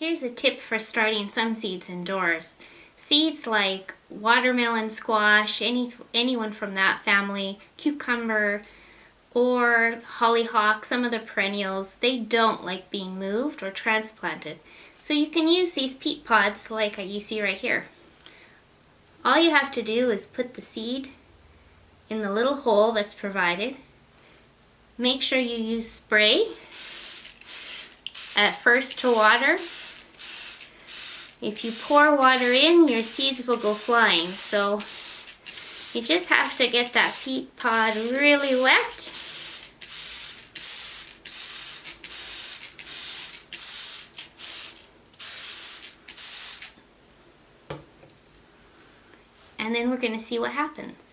Here's a tip for starting some seeds indoors. Seeds like watermelon, squash, anyone from that family, cucumber, or hollyhock, some of the perennials, they don't like being moved or transplanted. So you can use these peat pods like you see right here. All you have to do is put the seed in the little hole that's provided. Make sure you use spray at first to water. If you pour water in, your seeds will go flying. So you just have to get that peat pod really wet. And then we're going to see what happens.